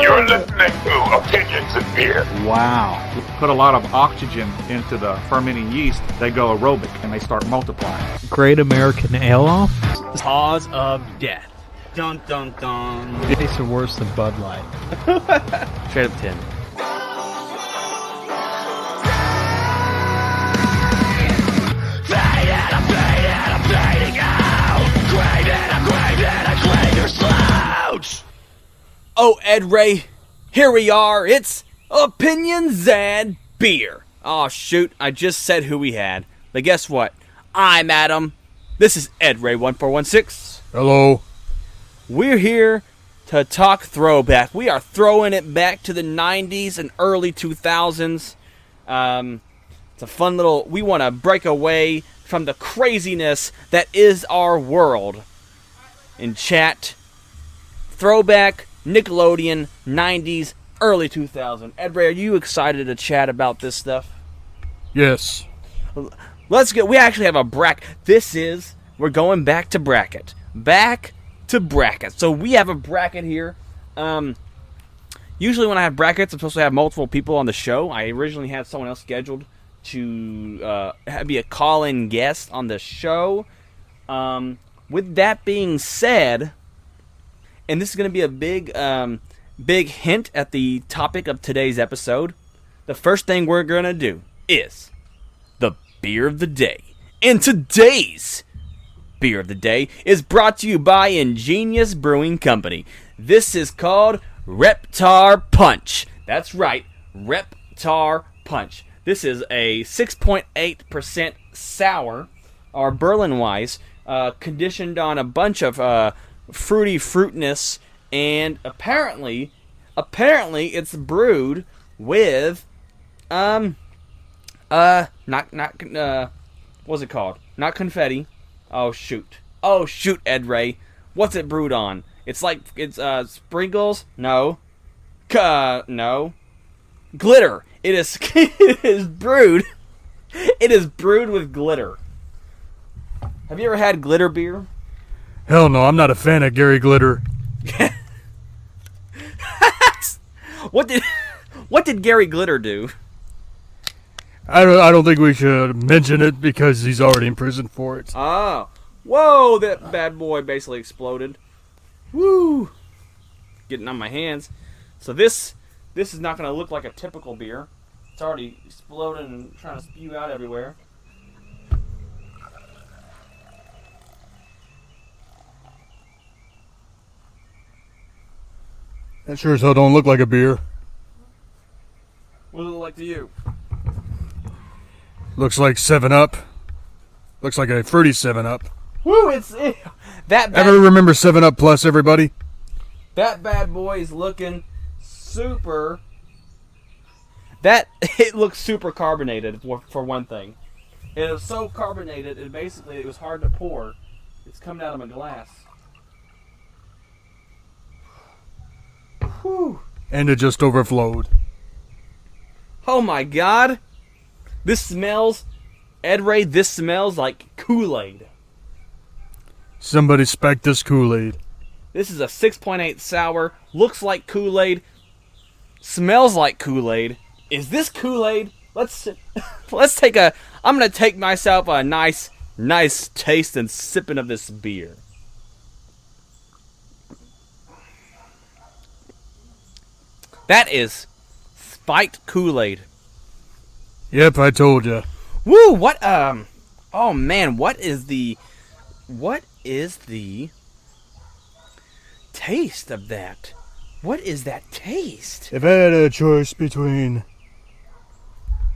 You're listening to Opinions in Beer. Wow. Put a lot of oxygen into the fermenting yeast. They go aerobic and they start multiplying. Great American Ale-Off? Cause of death. Dun dun dun. It tastes worse than Bud Light. Straight up 10. Oh, Ed Ray, here we are. It's Opinions and Beer. Oh, shoot, I just said who we had. But guess what? I'm Adam. This is Ed Ray 1416. Hello. We're here to talk Throwback. We are throwing it back to the 90s and early 2000s. It's a fun little... We want to break away from the craziness that is our world. In chat, Throwback, Nickelodeon, 90s, early 2000s. Ed Ray, are you excited to chat about this stuff? Yes. Let's get... We actually have a bracket. We're going back to bracket. Back to bracket. So we have a bracket here. Usually when I have brackets, I'm supposed to have multiple people on the show. I originally had someone else scheduled to be a call-in guest on the show. With that being said, and this is going to be a big hint at the topic of today's episode, the first thing we're going to do is the beer of the day. And today's beer of the day is brought to you by Ingenious Brewing Company. This is called Reptar Punch. That's right, Reptar Punch. This is a 6.8% sour, or Berlin-wise, conditioned on a bunch of fruity fruitness, and apparently it's brewed with what's it called? Not confetti. Oh shoot, Ed Ray, what's it brewed on? It's sprinkles. No, glitter. It is it is brewed with glitter. Have you ever had glitter beer? Hell no, I'm not a fan of Gary Glitter. What did Gary Glitter do? I don't think we should mention it because he's already in prison for it. Oh. Whoa, that bad boy basically exploded. Woo! Getting on my hands. So this is not going to look like a typical beer. It's already exploding and trying to spew out everywhere. That sure as hell don't look like a beer. What does it look like to you? Looks like 7-Up. Looks like a fruity 7-Up. Woo! Ever remember 7-Up Plus, everybody? That bad boy is looking super... It looks super carbonated, for one thing. It is so carbonated, it was hard to pour. It's coming out of my glass. Whew. And it just overflowed. Oh my god! Ed Ray, this smells like Kool-Aid. Somebody spiked this Kool-Aid. This is a 6.8 sour, looks like Kool-Aid, smells like Kool-Aid. Is this Kool-Aid? I'm gonna take myself a nice taste and sipping of this beer. That is spiked Kool-Aid. Yep, I told you. Woo! What? Oh man, what is the taste of that? What is that taste? If I had a choice between...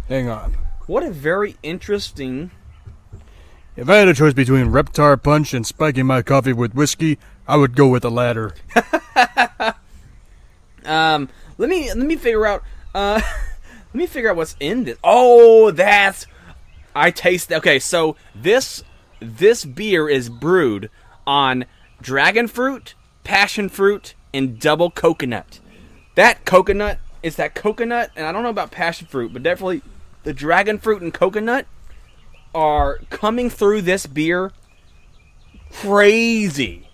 Hang on. What a very interesting... If I had a choice between Reptar Punch and spiking my coffee with whiskey, I would go with the latter. Let me figure out. Let me figure out what's in this. Oh, I taste. Okay, so this beer is brewed on dragon fruit, passion fruit, and double coconut. That coconut, and I don't know about passion fruit, but definitely the dragon fruit and coconut are coming through this beer crazy.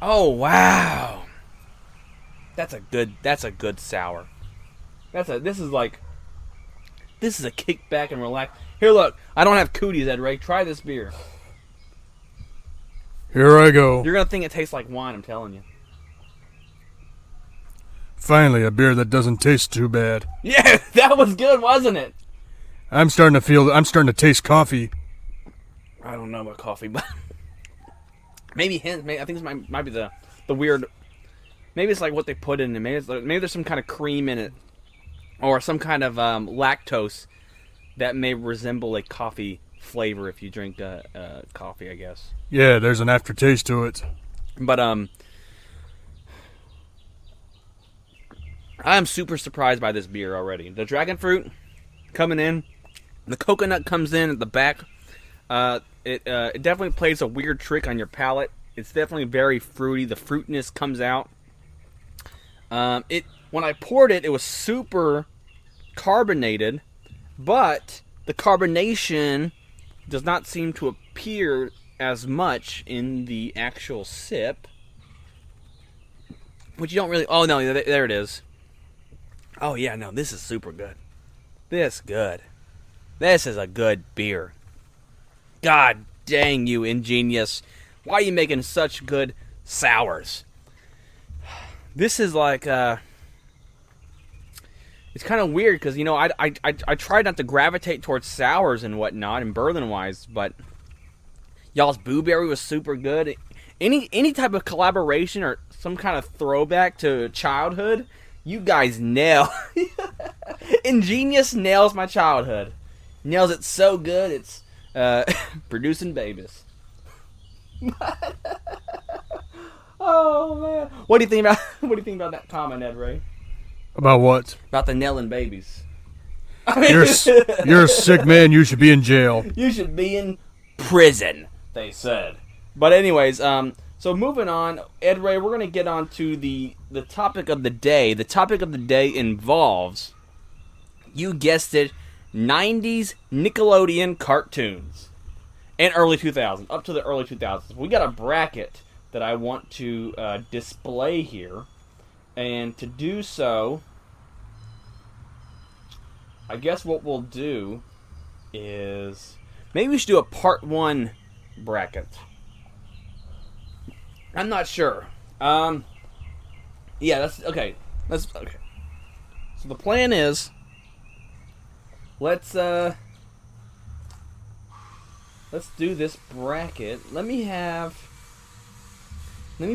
Oh wow, that's a good sour. This is a kick back and relax. Here, look, I don't have cooties, Ed Ray. Try this beer. Here I go. You're gonna think it tastes like wine. I'm telling you. Finally, a beer that doesn't taste too bad. Yeah, that was good, wasn't it? I'm starting to taste coffee. I don't know about coffee, but maybe hint. I think this might be the weird. Maybe it's like what they put in it. Maybe there's some kind of cream in it, or some kind of lactose that may resemble a coffee flavor if you drink coffee, I guess. Yeah, there's an aftertaste to it. But I'm super surprised by this beer already. The dragon fruit coming in, the coconut comes in at the back. It definitely plays a weird trick on your palate. It's definitely very fruity. The fruitiness comes out. When I poured it, it was super carbonated, but the carbonation does not seem to appear as much in the actual sip. Which you don't really... Oh, no, there it is. Oh, yeah, no, this is super good. This is a good beer. God dang you, Ingenious. Why are you making such good sours? This is like... It's kind of weird because, I try not to gravitate towards sours and whatnot, and Berlin-wise, but y'all's Blueberry was super good. Any type of collaboration or some kind of throwback to childhood, you guys nail. Ingenious nails my childhood. Nails it so good, it's producing babies. Oh man, what do you think about that comment, Ed Ray? About what? About the nailing babies. You're a sick man. You should be in jail. You should be in prison, they said. But anyways, so moving on, Ed Ray, we're gonna get on to the topic of the day. The topic of the day involves, you guessed it, 90s Nickelodeon cartoons and early 2000s, up to the early 2000s. We got a bracket that I want to display here, and to do so, I guess what we'll do is maybe we should do a part 1 bracket. I'm not sure. Yeah, that's okay. That's okay. So the plan is, let's do this bracket. Let me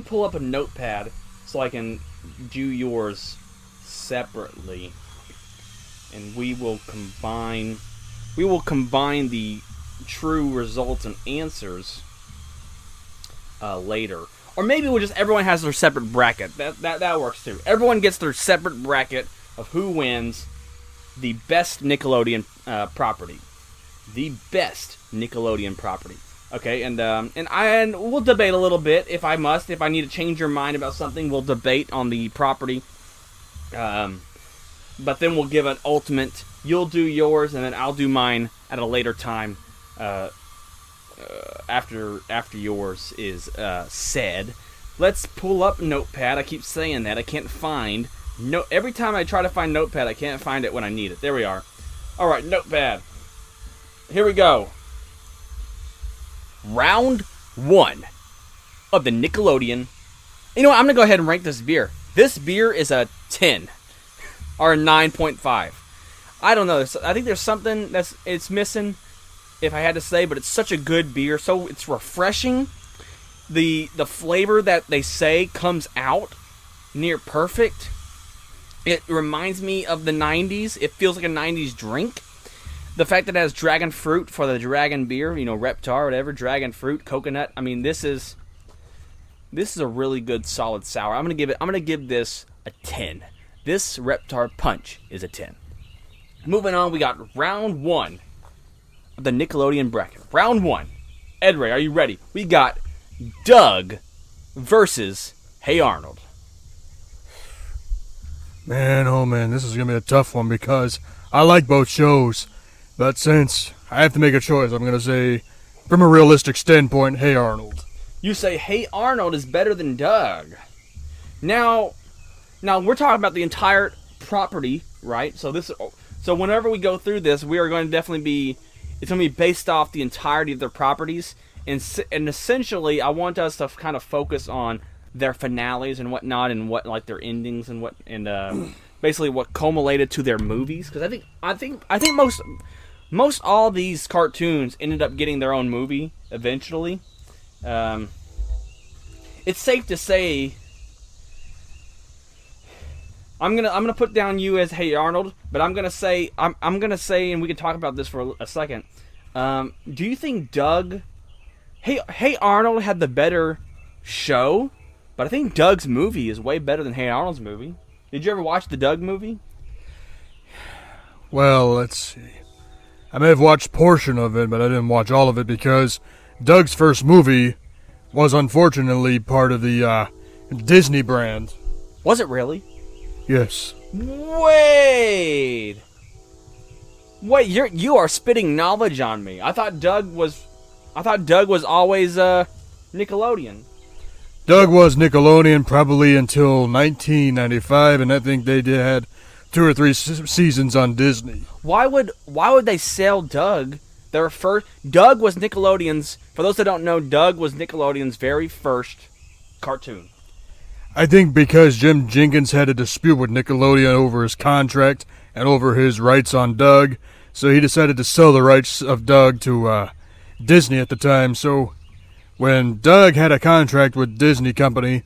pull up a notepad so I can do yours separately, and we will combine the true results and answers later. Or maybe everyone has their separate bracket. That works too. Everyone gets their separate bracket of who wins the best Nickelodeon property. The best Nickelodeon property. Okay, and we'll debate a little bit if I must. If I need to change your mind about something, we'll debate on the property. But then we'll give an ultimate. You'll do yours, and then I'll do mine at a later time. After yours is said. Let's pull up Notepad. I keep saying that. I can't find. Every time I try to find Notepad, I can't find it when I need it. There we are. Alright, Notepad. Here we go. Round 1 of the Nickelodeon. You know what? I'm going to go ahead and rank this beer. This beer is a 10. Or a 9.5. I don't know. I think there's something it's missing, if I had to say, but it's such a good beer. So it's refreshing. The flavor that they say comes out near perfect. It reminds me of the 90s. It feels like a 90s drink. The fact that it has dragon fruit for the dragon beer, Reptar, whatever, dragon fruit, coconut. I mean, this is a really good solid sour. I'm gonna give this a 10. This Reptar Punch is a 10. Moving on, we got round 1 of the Nickelodeon bracket. Round 1. Ed Ray, are you ready? We got Doug versus Hey Arnold. Man, oh man, this is going to be a tough one because I like both shows. But since I have to make a choice, I'm going to say, from a realistic standpoint, Hey Arnold. You say Hey Arnold is better than Doug. Now we're talking about the entire property, right? So whenever we go through this, we are going to definitely be. It's going to be based off the entirety of their properties, and essentially, I want us to kind of focus on their finales and whatnot, and what like their endings and what basically what culminated to their movies. Because I think most all these cartoons ended up getting their own movie eventually. It's safe to say. I'm gonna put down you as Hey Arnold, but I'm gonna say, and we can talk about this for a second. Do you think Doug, Hey Arnold had the better show, but I think Doug's movie is way better than Hey Arnold's movie. Did you ever watch the Doug movie? Well, let's see. I may have watched a portion of it, but I didn't watch all of it because Doug's first movie was unfortunately part of the Disney brand. Was it really? Yes. Wait, you are spitting knowledge on me. I thought Doug was always Nickelodeon. Doug was Nickelodeon probably until 1995, and I think they had 2 or 3 seasons on Disney. Why would they sell Doug? Doug was Nickelodeon's. For those that don't know, Doug was Nickelodeon's very first cartoon. I think because Jim Jenkins had a dispute with Nickelodeon over his contract and over his rights on Doug, so he decided to sell the rights of Doug to Disney at the time. So when Doug had a contract with Disney Company,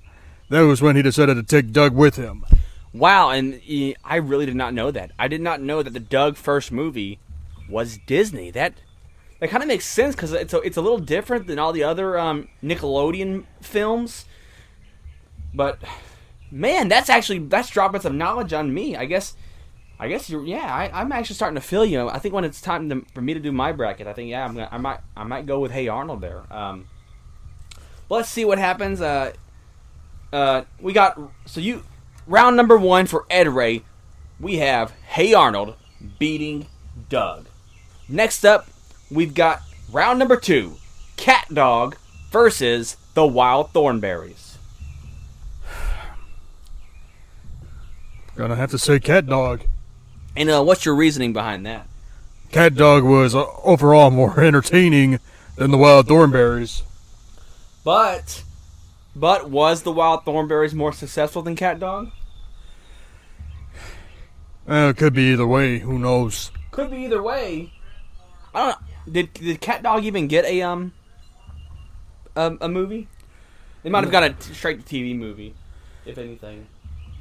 that was when he decided to take Doug with him. Wow, and I really did not know that. I did not know that the Doug first movie was Disney. That kind of makes sense because it's a little different than all the other Nickelodeon films. But man, that's dropping some knowledge on me. I guess I'm actually starting to feel you. I think when it's time for me to do my bracket, I think I might go with Hey Arnold there. Let's see what happens. We got round number 1 for Ed Ray. We have Hey Arnold beating Doug. Next up, we've got round number 2, Cat Dog versus the Wild Thornberrys. Gonna have to say Cat Dog. And what's your reasoning behind that? Cat Dog was overall more entertaining than the Wild Thornberrys. But was the Wild Thornberrys more successful than Cat Dog? It could be either way. Who knows? Could be either way. I don't know. Did Cat Dog even get a movie? They might have got a straight to TV movie, if anything.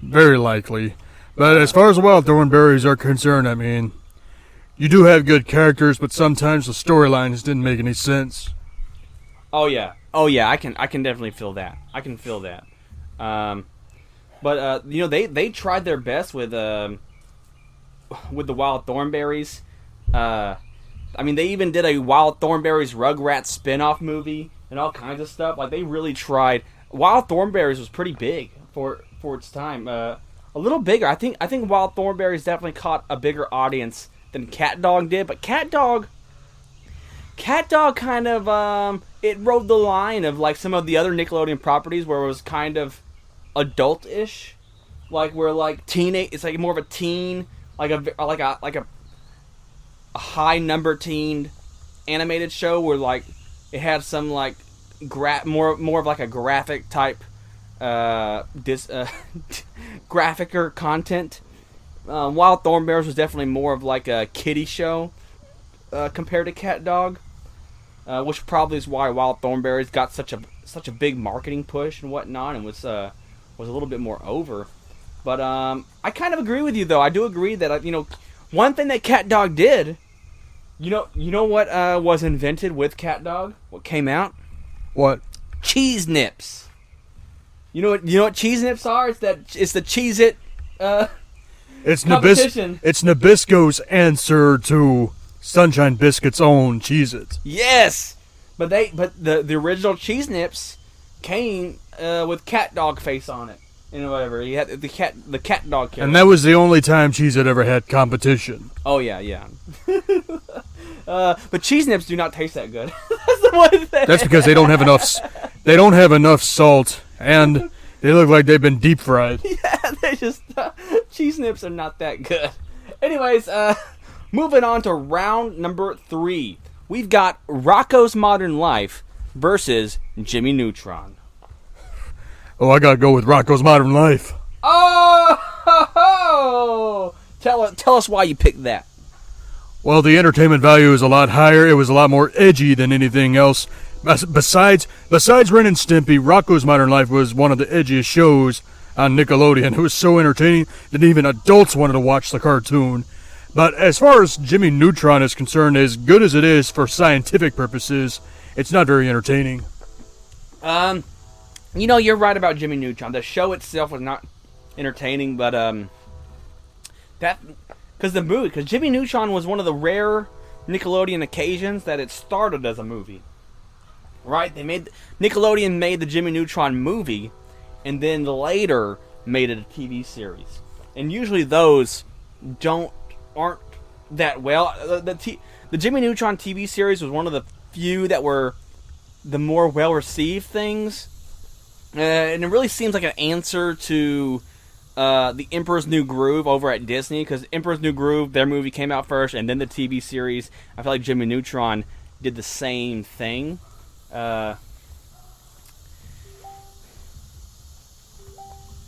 Very likely. But as far as the Wild Thornberrys are concerned, I mean, you do have good characters, but sometimes the storylines didn't make any sense. Oh yeah, I can definitely feel that. I can feel that. But they tried their best with the Wild Thornberrys. I mean, they even did a Wild Thornberrys Rugrats spin-off movie and all kinds of stuff. Like, they really tried. Wild Thornberrys was pretty big for its time. A little bigger. I think Wild Thornberrys definitely caught a bigger audience than Cat Dog did. But Cat Dog kind of it rode the line of like some of the other Nickelodeon properties where it was kind of adult-ish, like where like teenage. It's like more of a teen, like a high number teen animated show where like it had some like more of like a graphic type graphicer content. Wild Thornberrys was definitely more of like a kiddie show compared to Cat Dog, which probably is why Wild Thornberrys got such a big marketing push and whatnot, and was a little bit more over. But I kind of agree with you though. I do agree that one thing that Cat Dog did. You know what was invented with Cat Dog? What came out? What? Cheese nips. You know what cheese nips are? It's the Cheez-It competition. It's Nabisco's answer to Sunshine Biscuit's own Cheez-It. Yes, but the original cheese nips came with Cat Dog face on it and whatever. He had the cat dog character. And that was the only time Cheez-It ever had competition. Oh yeah. But cheese nips do not taste that good. That's the one thing. That's because they don't have enough. They don't have enough salt, and they look like they've been deep fried. Yeah, they just cheese nips are not that good. Anyways, moving on to round number 3. We've got Rocko's Modern Life versus Jimmy Neutron. Oh, I gotta go with Rocko's Modern Life. Oh! Tell us why you picked that. Well, the entertainment value is a lot higher. It was a lot more edgy than anything else. Besides Ren and Stimpy, Rocko's Modern Life was one of the edgiest shows on Nickelodeon. It was so entertaining that even adults wanted to watch the cartoon. But as far as Jimmy Neutron is concerned, as good as it is for scientific purposes, it's not very entertaining. You're right about Jimmy Neutron. The show itself was not entertaining, but because Jimmy Neutron was one of the rare Nickelodeon occasions that it started as a movie. Right? Nickelodeon made the Jimmy Neutron movie, and then later made it a TV series. And usually those aren't that well. The Jimmy Neutron TV series was one of the few that were the more well-received things. And it really seems like an answer to the Emperor's New Groove over at Disney, because Emperor's New Groove, their movie came out first, and then the TV series. I feel like Jimmy Neutron did the same thing.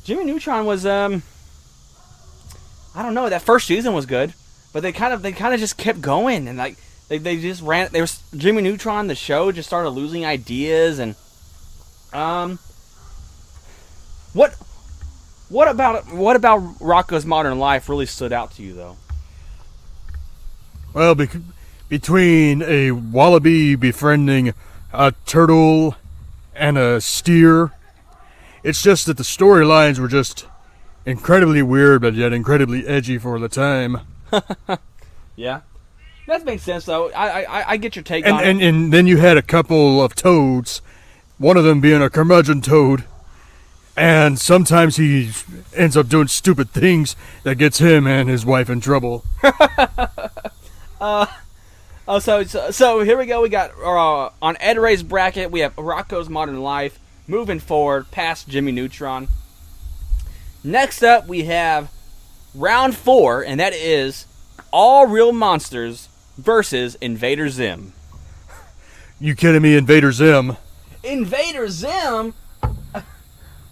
Jimmy Neutron was I don't know, that first season was good, but they kind of just kept going, and like they just ran. Jimmy Neutron, the show, just started losing ideas, and what about Rocko's Modern Life really stood out to you, though? Well, between a wallaby befriending a turtle and a steer, it's just that the storylines were just incredibly weird, but yet incredibly edgy for the time. Yeah, that makes sense, though. I get your take on it. And then you had a couple of toads, one of them being a curmudgeon toad, and sometimes he ends up doing stupid things that gets him and his wife in trouble. So here we go. We got on Ed Ray's bracket, we have Rocko's Modern Life moving forward past Jimmy Neutron. Next up, we have round 4, and that is All Real Monsters versus Invader Zim. You kidding me, Invader Zim? Invader Zim?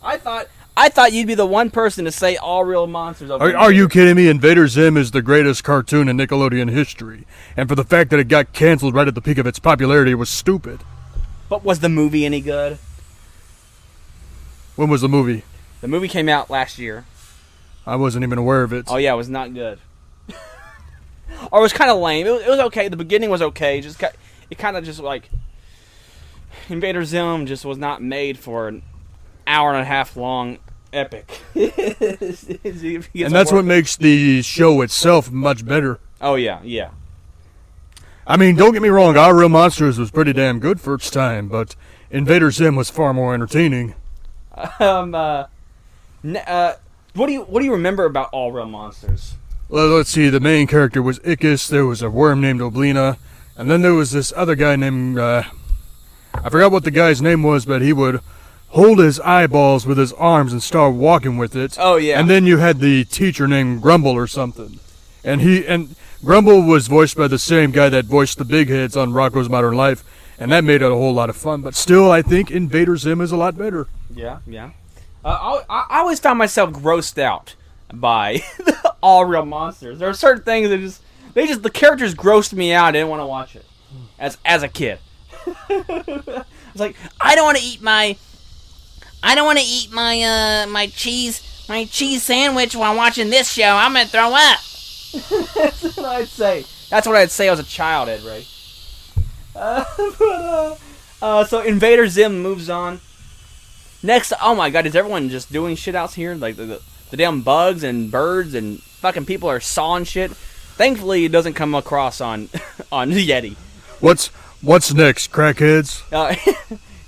I thought you'd be the one person to say All Real Monsters. Are you kidding me? Invader Zim is the greatest cartoon in Nickelodeon history. And for the fact that it got canceled right at the peak of its popularity was stupid. But was the movie any good? When was the movie? The movie came out last year. I wasn't even aware of it. Oh yeah, it was not good. Or it was kind of lame. It was okay. The beginning was okay. It kind of just like Invader Zim just was not made for an hour and a half long epic. And that's what makes the show itself much better. Oh yeah. I mean, don't get me wrong, Our Real Monsters was pretty damn good for its time, but Invader Zim was far more entertaining. What do you remember about All Real Monsters? Well, let's see. The main character was Ickis. There was a worm named Oblina, and then there was this other guy named I forgot what the guy's name was, but he would hold his eyeballs with his arms and start walking with it. Oh yeah. And then you had the teacher named Grumble or something, and Grumble was voiced by the same guy that voiced the big heads on Rocko's Modern Life, and that made it a whole lot of fun. But still, I think Invader Zim is a lot better. Yeah. I always found myself grossed out by All Real Monsters. There are certain things that the characters grossed me out. I didn't want to watch it as a kid. It's like, I don't want to eat my cheese sandwich while watching this show. I'm gonna throw up. That's what I'd say. That's what I'd say as a child, Ed Ray. So Invader Zim moves on. Next, oh my God, is everyone just doing shit out here? Like the damn bugs and birds and fucking people are sawing shit. Thankfully, it doesn't come across on Yeti. What's next, crackheads?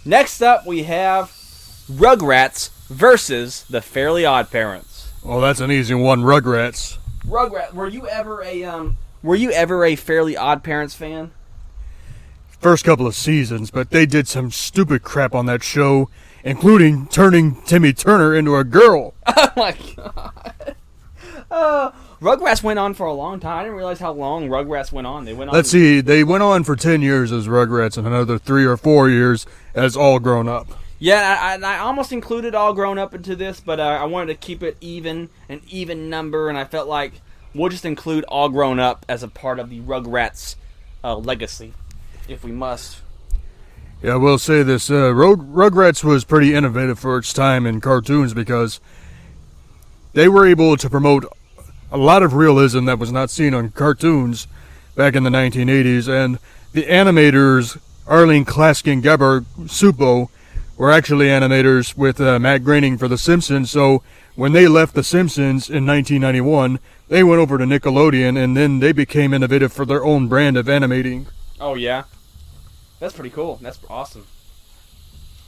Next up, we have Rugrats versus the Fairly Odd Parents. Well, that's an easy one, Rugrats. Rugrats. Were you ever a Fairly Odd Parents fan? first couple of seasons, but they did some stupid crap on that show, including turning Timmy Turner into a girl. Oh my god. Rugrats went on for a long time. I didn't realize how long Rugrats went on. They went on. Let's see, they went on for 10 years as Rugrats and another 3 or 4 years as All Grown Up. Yeah, I almost included All Grown Up into this, but I wanted to keep it an even number, and I felt like we'll just include All Grown Up as a part of the Rugrats legacy, if we must. Yeah, I will say this, Rugrats was pretty innovative for its time in cartoons because they were able to promote a lot of realism that was not seen on cartoons back in the 1980s, and the animators, Arlene Klasky and Gabor Supo, were actually animators with Matt Groening for The Simpsons, so when they left The Simpsons in 1991, they went over to Nickelodeon, and then they became innovative for their own brand of animating. Oh, yeah? That's pretty cool. That's awesome.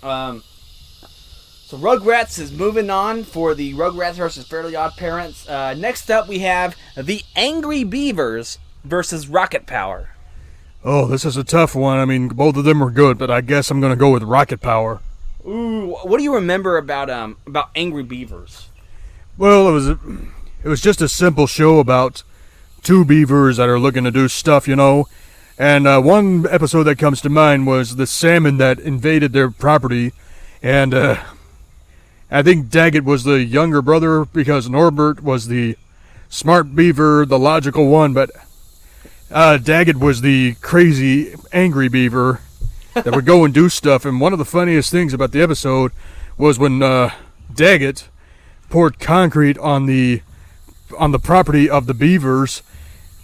So Rugrats is moving on for the Rugrats versus Fairly Odd Parents. Next up, we have the Angry Beavers versus Rocket Power. Oh, this is a tough one. I mean, both of them were good, but I guess I'm going to go with Rocket Power. Ooh, what do you remember about Angry Beavers? Well, it was just a simple show about two beavers that are looking to do stuff, you know. And one episode that comes to mind was the salmon that invaded their property, and I think Daggett was the younger brother because Norbert was the smart beaver, the logical one, but Daggett was the crazy, angry beaver that would go and do stuff. And one of the funniest things about the episode was when Daggett poured concrete on the property of the beavers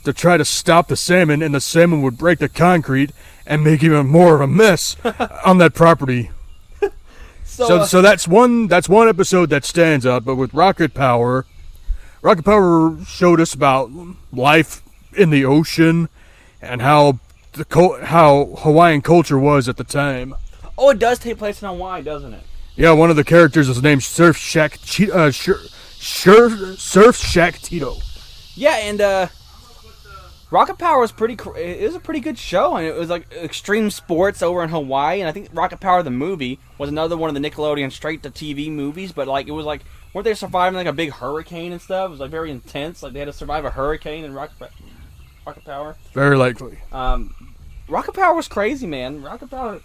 to try to stop the salmon, and the salmon would break the concrete and make even more of a mess on that property. So that's one episode that stands out. But with Rocket Power showed us about life in the ocean and how Hawaiian culture was at the time. Oh, it does take place in Hawaii, doesn't it? Yeah, one of the characters is named Surf Shack Tito. Yeah, and Rocket Power was it was a pretty good show, and it was like extreme sports over in Hawaii. And I think Rocket Power the movie was another one of the Nickelodeon straight to TV movies. But like it was like, weren't they surviving like a big hurricane and stuff? It was like very intense. Like they had to survive a hurricane in Rocket Power. Very likely. Rocket Power was crazy, man. Rocket Power,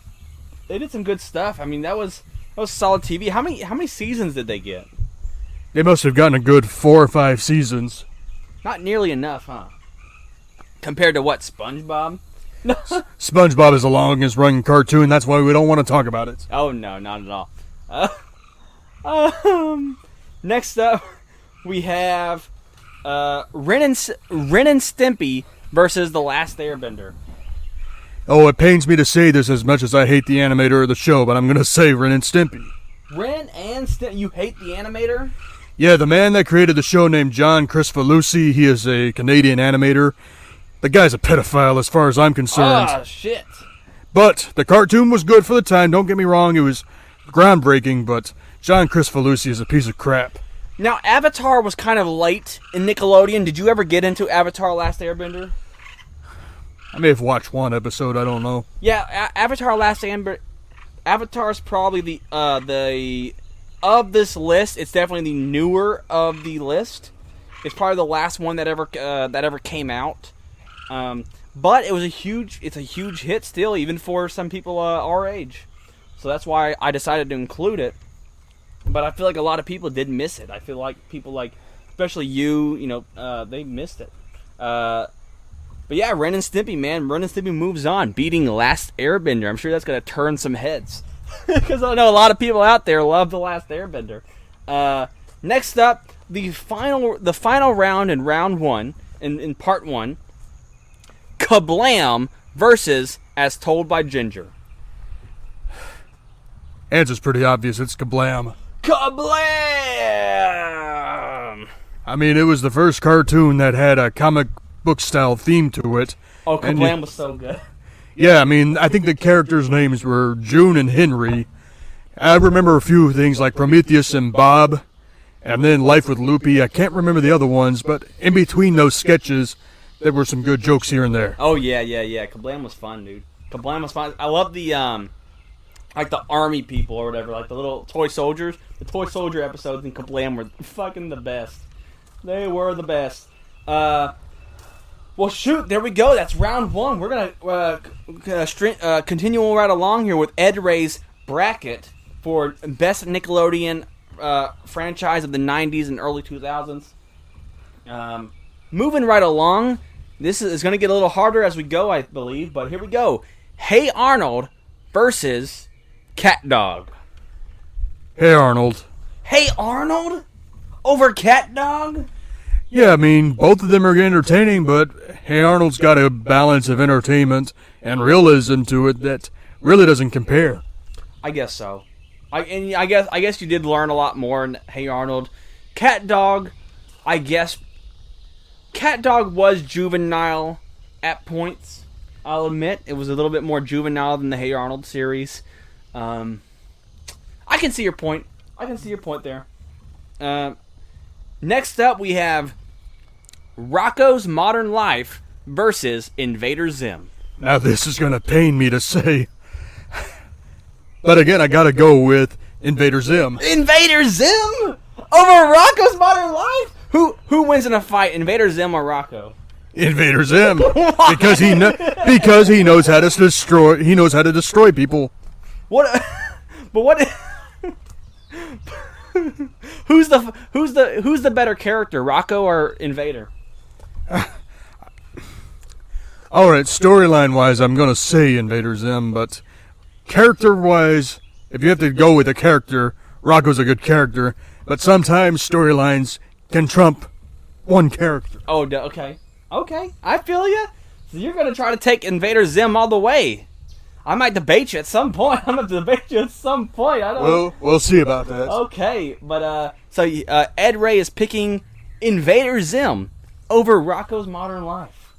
they did some good stuff. I mean, that was solid TV. How many seasons did they get? They must have gotten a good 4 or 5 seasons. Not nearly enough, huh? Compared to what, SpongeBob? SpongeBob is the longest running cartoon. That's why we don't want to talk about it. Oh no, not at all. Next up, we have Ren and Stimpy versus The Last Airbender. Oh, it pains me to say this as much as I hate the animator of the show, but I'm going to say Ren and Stimpy. Ren and Stimpy? You hate the animator? Yeah, the man that created the show named John Cristofalusi, he is a Canadian animator. The guy's a pedophile as far as I'm concerned. Ah, shit. But the cartoon was good for the time, don't get me wrong, it was groundbreaking, but John Cristofalusi is a piece of crap. Now, Avatar was kind of late in Nickelodeon. Did you ever get into Avatar Last Airbender? I may have watched one episode, I don't know. Yeah, Avatar Last Airbender. Avatar's probably the of this list, it's definitely the newer of the list. It's probably the last one that ever came out. But it's a huge hit still, even for some people our age. So that's why I decided to include it. But I feel like a lot of people did miss it. I feel like people like, especially you they missed it. But yeah, Ren and Stimpy, man. Ren and Stimpy moves on, beating Last Airbender. I'm sure that's going to turn some heads. Because I know a lot of people out there love The Last Airbender. Next up, the final round in round one, in part one, Kablam versus As Told by Ginger. Answer's pretty obvious, it's Kablam. Kablam! I mean, it was the first cartoon that had a comic book style theme to it. Oh, Kablam was so good. Yeah, I mean, I think the characters' names were June and Henry. I remember a few things like Prometheus and Bob, and then Life with Loopy. I can't remember the other ones, but in between those sketches, there were some good jokes here and there. Oh, yeah. Kablam was fun, dude. Kablam was fun. I love the like the army people or whatever, like the little toy soldiers. The toy soldier episodes in Kablam were fucking the best. They were the best. Well, shoot, there we go. That's round one. We're gonna continue right along here with Ed Ray's bracket for best Nickelodeon franchise of the 90s and early 2000s. Moving right along, this is going to get a little harder as we go, I believe, but here we go. Hey Arnold versus Cat Dog. Hey Arnold. Hey Arnold over Cat Dog? Yeah, I mean, both of them are entertaining, but Hey Arnold's got a balance of entertainment and realism to it that really doesn't compare. I guess so. I guess you did learn a lot more in Hey Arnold. Cat Dog, I guess. Cat Dog was juvenile at points. I'll admit it was a little bit more juvenile than the Hey Arnold series. I can see your point. There. Next up, we have Rocko's Modern Life versus Invader Zim. Now this is going to pain me to say. But again, I got to go with Invader Zim. Invader Zim over Rocko's Modern Life? Who wins in a fight, Invader Zim or Rocko? Invader Zim, because he knows how to destroy people. What? But what? Who's the better character, Rocko or Invader? All right, storyline wise, I'm gonna say Invader Zim, but character wise, if you have to go with a character, Rocko's a good character. But sometimes storylines can trump one character. Oh, okay. I feel you. So you're gonna try to take Invader Zim all the way. I might debate you at some point. I don't know. We'll see about that. Okay, but so Ed Ray is picking Invader Zim over Rocko's Modern Life.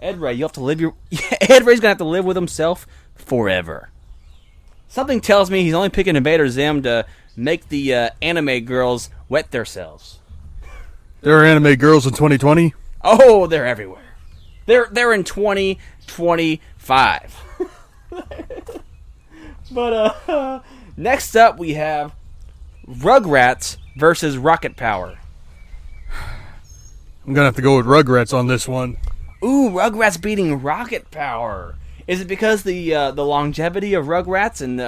Ed Ray, you have to live Ed Ray's gonna have to live with himself forever. Something tells me he's only picking Invader Zim to make the anime girls wet themselves. There are anime girls in 2020? Oh, they're everywhere. They're in 2025. But next up we have Rugrats versus Rocket Power. I'm gonna have to go with Rugrats on this one. Ooh, Rugrats beating Rocket Power. Is it because the longevity of Rugrats and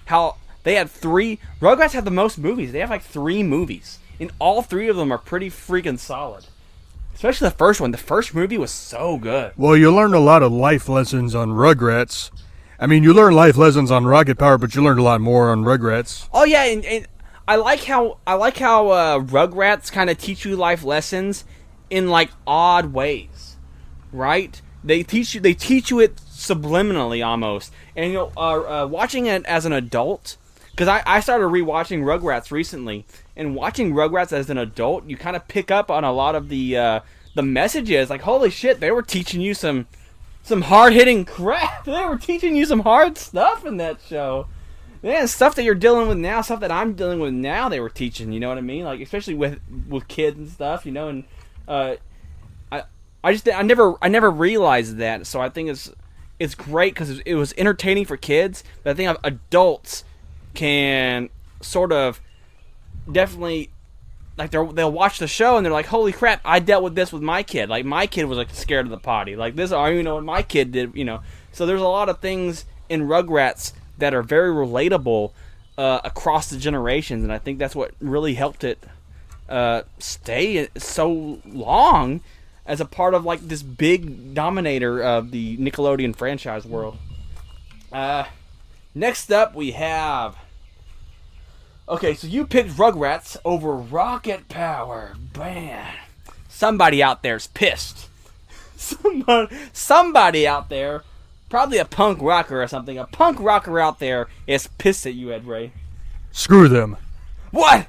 how they had Rugrats had the most movies. They have like 3 movies. And all 3 of them are pretty freaking solid. Especially the first one. The first movie was so good. Well, you learned a lot of life lessons on Rugrats. I mean, you learned life lessons on Rocket Power, but you learned a lot more on Rugrats. Oh yeah, and I like how Rugrats kind of teach you life lessons in like odd ways, right? They teach you it subliminally almost. And watching it as an adult, because I started rewatching Rugrats recently, and watching Rugrats as an adult, you kind of pick up on a lot of the messages. Like, holy shit, they were teaching you some hard-hitting crap. They were teaching you some hard stuff in that show. Yeah, stuff that you're dealing with now, stuff that I'm dealing with now, they were teaching, you know what I mean? Like, especially with kids and stuff, you know, and I never realized that, so I think it's great because it was entertaining for kids, but I think adults can sort of definitely, like, they'll watch the show and they're like, holy crap, I dealt with this with my kid. Like, my kid was like scared of the potty. Like, this, I don't even know what my kid did, you know. So there's a lot of things in Rugrats that are very relatable across the generations, and I think that's what really helped it stay so long as a part of like this big dominator of the Nickelodeon franchise world. Next up we have... Okay, so you picked Rugrats over Rocket Power. Man. Somebody out there's pissed. Somebody out there, probably a punk rocker or something, a punk rocker out there is pissed at you, Ed Ray. Screw them. What?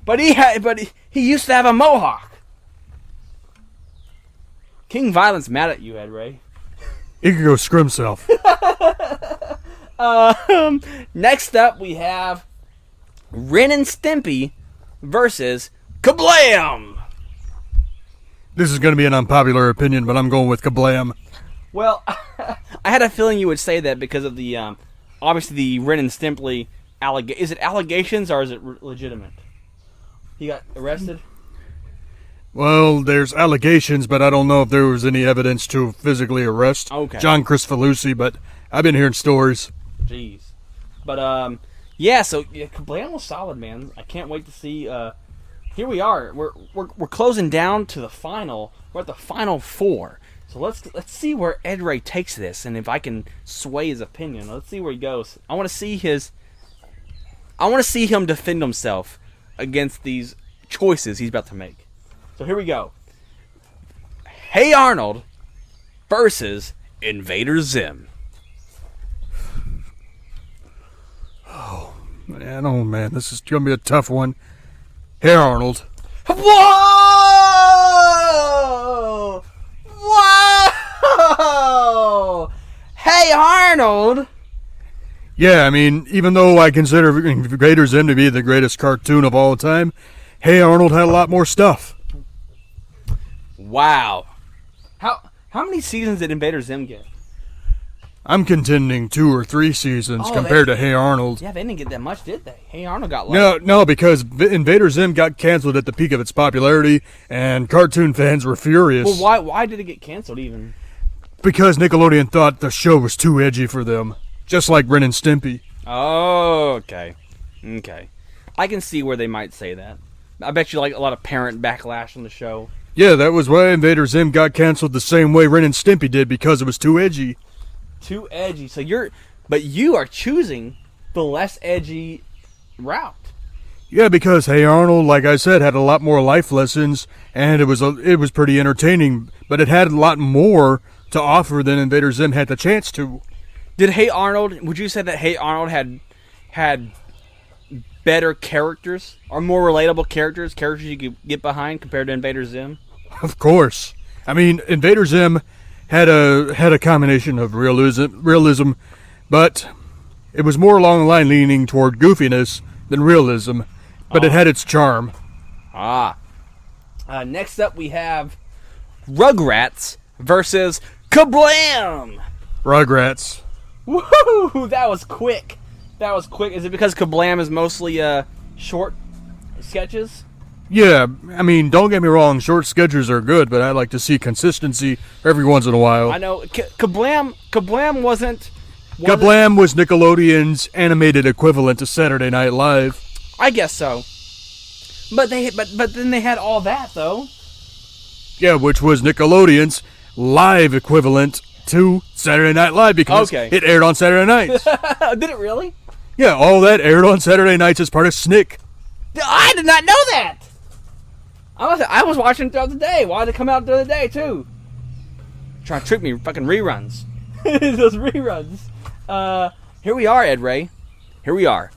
But he used to have a mohawk. King Violence mad at you, Ed Ray. He can go screw himself. Next up we have Ren and Stimpy versus Kablam! This is going to be an unpopular opinion, but I'm going with Kablam. Well, I had a feeling you would say that because of the obviously the Ren and Stimpy is it allegations or is it legitimate? He got arrested. Well, there's allegations, but I don't know if there was any evidence to physically arrest John Cristofalusi, but I've been hearing stories. Jeez. But, yeah, so Kablam was solid, man. I can't wait to see, here we are. We're closing down to the final. We're at the final 4. So let's see where Ed Ray takes this, and if I can sway his opinion. Let's see where he goes. I want to see him defend himself against these choices he's about to make. So here we go. Hey Arnold versus Invader Zim. Oh man, this is gonna be a tough one. Hey Arnold. Whoa! Whoa! Hey Arnold. Yeah, I mean, even though I consider Invader Zim to be the greatest cartoon of all time, Hey Arnold had a lot more stuff. Wow. How many seasons did Invader Zim get? I'm contending 2 or 3 seasons compared to Hey Arnold. Yeah, they didn't get that much, did they? Hey Arnold got like... No, because Invader Zim got canceled at the peak of its popularity, and cartoon fans were furious. Well, why did it get canceled even? Because Nickelodeon thought the show was too edgy for them. Just like Ren and Stimpy. Oh, okay. I can see where they might say that. I bet you like a lot of parent backlash on the show. Yeah, that was why Invader Zim got canceled the same way Ren and Stimpy did, because it was too edgy. Too edgy. So you are choosing the less edgy route. Yeah, because Hey Arnold, like I said, had a lot more life lessons, and it was pretty entertaining, but it had a lot more to offer than Invader Zim had the chance to. Would you say that Hey Arnold had better characters or more relatable characters you could get behind compared to Invader Zim? Of course. I mean, Invader Zim had a combination of realism, but it was more along the line leaning toward goofiness than realism, but it had its charm. Next up we have Rugrats versus Kablam! Rugrats. Woohoo! That was quick. Is it because Kablam is mostly short sketches? Yeah, I mean, don't get me wrong, short sketches are good, but I like to see consistency every once in a while. I know. Kablam wasn't... Kablam was Nickelodeon's animated equivalent to Saturday Night Live. I guess so. But then they had all that, though. Yeah, which was Nickelodeon's live equivalent to Saturday Night Live, because it aired on Saturday nights. Did it really? Yeah, all that aired on Saturday nights as part of SNCC. I did not know that! I was watching throughout the day. Why did it come out during the day, too? Trying to trick me, fucking reruns. Those reruns. Here we are, Ed Ray. Here we are.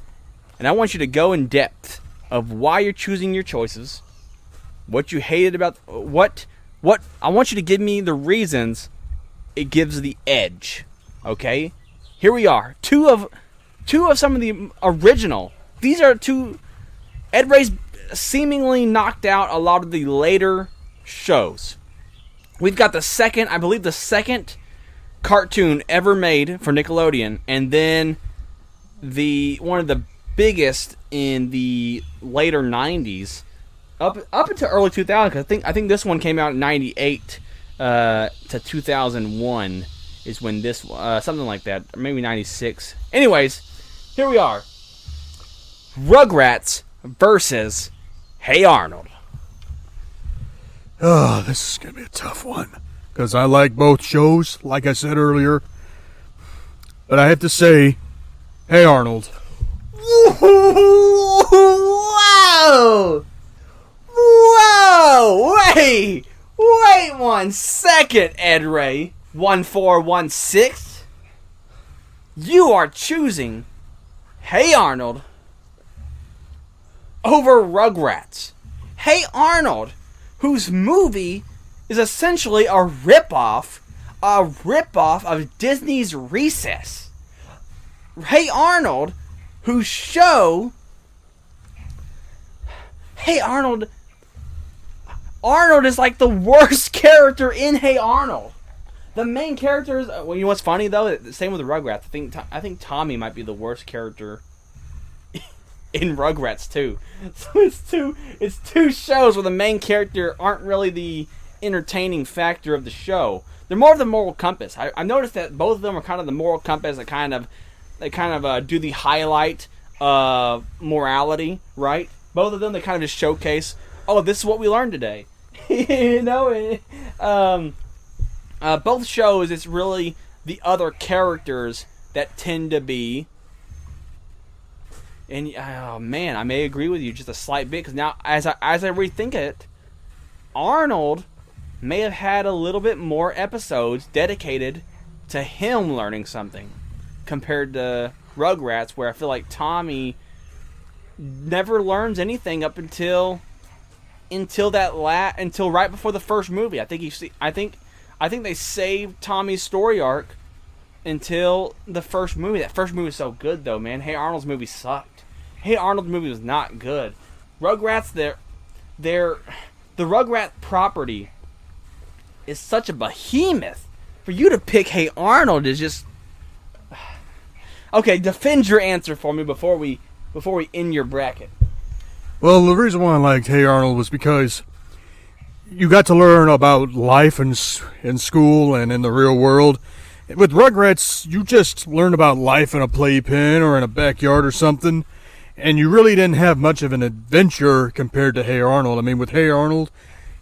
And I want you to go in depth of why you're choosing your choices, what you hated about... What... I want you to give me the reasons it gives the edge. Okay? Here we are. Two of some of the original. These are two... Ed Ray's seemingly knocked out a lot of the later shows. We've got the second cartoon ever made for Nickelodeon, and then one of the biggest in the later 90s up until early 2000, cuz I think this one came out in 98 to 2001 is when this something like that, or maybe 96. Anyways, here we are. Rugrats versus Hey Arnold. Oh, this is going to be a tough one, because I like both shows, like I said earlier. But I have to say, Hey Arnold. Whoa! Whoa! Wait 1 second, Ed Ray. 1416. You are choosing Hey Arnold over Rugrats. Hey Arnold, whose movie is essentially a ripoff of Disney's Recess. Hey Arnold, whose show... Hey Arnold is like the worst character in Hey Arnold. The main characters. Well, you know what's funny though? Same with the Rugrats. I think Tommy might be the worst character in Rugrats too. So it's two shows where the main character aren't really the entertaining factor of the show. They're more of the moral compass. I've noticed that both of them are kind of the moral compass that kind of do the highlight morality, right? Both of them, they kind of just showcase, oh, this is what we learned today. You know, both shows, it's really the other characters that tend to be. And oh man, I may agree with you just a slight bit, because now as I rethink it, Arnold may have had a little bit more episodes dedicated to him learning something compared to Rugrats, where I feel like Tommy never learns anything up until right before the first movie. I think they saved Tommy's story arc until the first movie. That first movie was so good though, man. Hey Arnold's movie sucked. Hey Arnold's movie was not good. Rugrats, the Rugrat property is such a behemoth. For you to pick Hey Arnold is just... Okay, defend your answer for me before we end your bracket. Well, the reason why I liked Hey Arnold was because you got to learn about life in school and in the real world. With Rugrats, you just learn about life in a playpen or in a backyard or something, and you really didn't have much of an adventure compared to Hey Arnold. I mean, with Hey Arnold,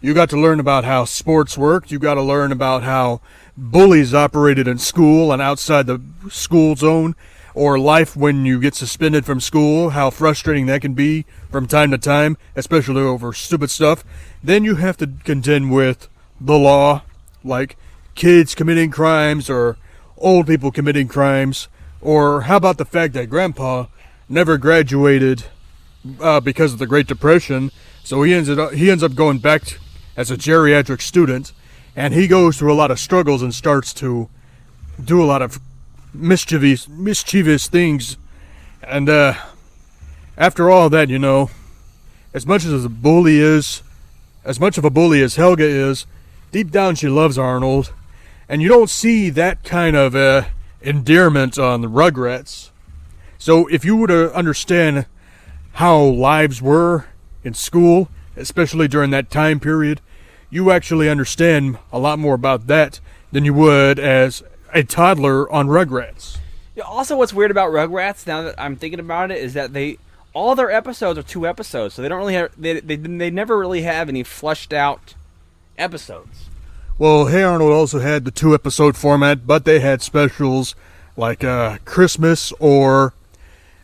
you got to learn about how sports worked. You got to learn about how bullies operated in school and outside the school zone, or life when you get suspended from school, how frustrating that can be from time to time, especially over stupid stuff. Then you have to contend with the law, like kids committing crimes or old people committing crimes, or how about the fact that Grandpa never graduated because of the Great Depression, so he ends up going back as a geriatric student, and he goes through a lot of struggles and starts to do a lot of mischievous things. And after all that, you know, as much of a bully as Helga is, deep down she loves Arnold, and you don't see that kind of endearment on the Rugrats. So if you were to understand how lives were in school, especially during that time period, you actually understand a lot more about that than you would as a toddler on Rugrats. Yeah, also, what's weird about Rugrats, now that I'm thinking about it, is that all their episodes are 2 episodes, so they don't really have they never really have any fleshed out episodes. Well, Hey Arnold also had the 2-episode format, but they had specials like Christmas or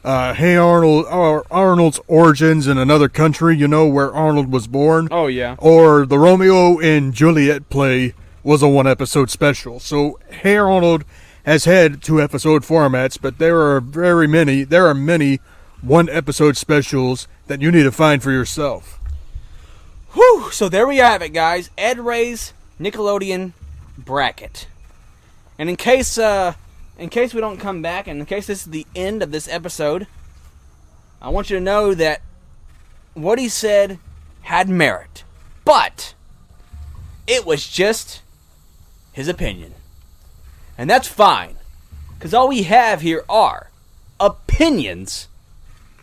Hey Arnold, or Arnold's Origins in Another Country, you know, where Arnold was born. Oh, yeah. Or the Romeo and Juliet play was a 1-episode special. So Hey Arnold has had 2-episode formats, but there are many 1-episode specials that you need to find for yourself. Whew! So there we have it, guys. Ed Ray's Nickelodeon bracket. And in case we don't come back, and in case this is the end of this episode, I want you to know that what he said had merit. But it was just his opinion. And that's fine, because all we have here are opinions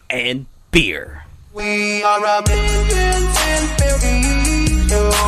and beer. We are a million and billion.